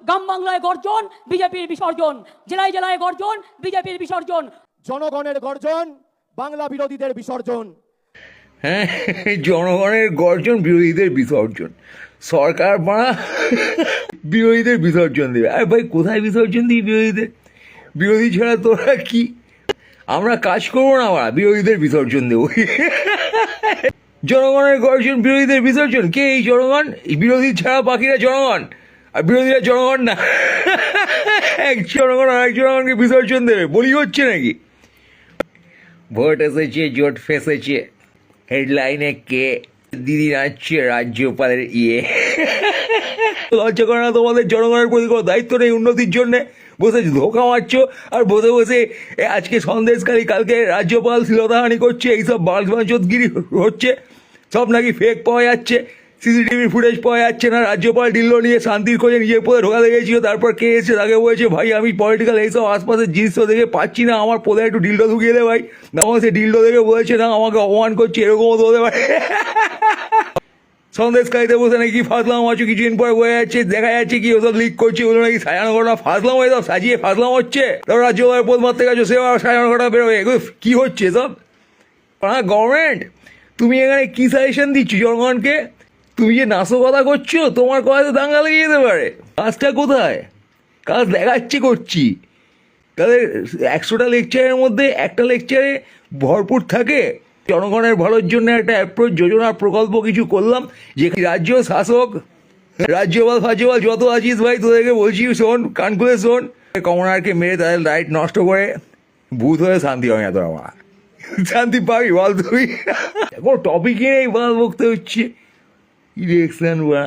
গ্রাম বাংলায় গর্জন, বিজেপির বিসর্জন। জেলায় জেলায় গর্জন, বিজেপির বিসর্জন। জনগণের গর্জন, বাংলা বিরোধীদের বিসর্জন। হ্যাঁ, জনগণের গর্জন, বিরোধীদের বিসর্জন। সরকার বাড়া বিরোধীদের বিসর্জন দেবে। আর ভাই কোথায় বিসর্জন দিই বিরোধীদের? বিরোধী ছাড়া তোরা কি? আমরা কাজ করবো না, আমরা বিরোধীদের বিসর্জন দেবো। জনগণের গর্জন, বিরোধীদের বিসর্জন। কে এই জনগণ? বিরোধী ছাড়া বাকিরা জনগণ, আর বিরোধীরা জনগণ না। এক জনগণ আর এক জনগণকে বিসর্জন দেবে, বলি হচ্ছে নাকি? ভোট এসেছে, জোট ফেসেছে, হেডলাইনে কে? দিদি নাচছে রাজ্যপালের ইয়ে। লজ্জা করে না তোমাদের? জনগণের প্রতি কোনো দায়িত্ব নেই উন্নতির জন্যে? বসে ধোকা মারছ, আর বসে বসে আজকে সন্দেশকারী, কালকে রাজ্যপাল শ্লীলতাহানি করছে, এইসব বাঁচগিরি হচ্ছে। সব নাকি ফেক পাওয়া যাচ্ছে, সিসিটিভি ফুটেজ পাওয়া যাচ্ছে না। রাজ্যপাল ডিল্লো নিয়ে শান্তির খোঁজে নিজের পদে ঢোকাতে গেছিল, তারপর কে এসে তাকে বলেছে ভাই আমি পলিটিক্যাল এইসব আশপাশের জিনিস দেখে পাচ্ছি না, আমার পদে একটু ডিল্ডো ঢুকিয়ে দে ভাই। তখন সে ডিল্ডো দেখে বলেছে না আমাকে অপমান করছে, এরকমও তো হতে পারে। সন্দেশকারীতে বসে নাকি ফাজলাম হচ্ছে, কিছুদিন পরে বয়ে যাচ্ছে, দেখা যাচ্ছে কি ওসব লিক করছে, ওগুলো নাকি সাজানো ঘটনা। ফাজলাম হয়ে সব সাজিয়ে ফাজলাম হচ্ছে, তারপর রাজ্যপালের পদ মারতে গেছো, সে সাজানো ঘটনা বেরোবে। কি হচ্ছে সব? গভর্নমেন্ট, তুমি এখানে কি সাজেশন দিচ্ছ জনগণকে? তুমি যে নাশকতা করছো, তোমার কথাতে দাঙ্গা লেগে যেতে পারে। কাজটা কোথায়? কাজ দেখাচ্ছে করছি। তাদের 100টা লেকচারের মধ্যে একটা লেকচারে ভরপুর থাকে জনগণের ভালোর জন্য একটা অ্যাপ্রোচ, যোজনা, প্রকল্প কিছু করলাম, যে রাজ্য শাসক, রাজ্যপাল ফাজ্যপাল যত আছিস ভাই, তোদেরকে বলছি শোন, কান খুলে শোন। কমনারকে মেরে তাদের রাইট নষ্ট করে ভূত হয়ে শান্তি হয় না তোরা। মা শান্তি পাবি বল তুই? কোনো টপিকে নেই, বল বকতে হচ্ছে ইলেকশন বা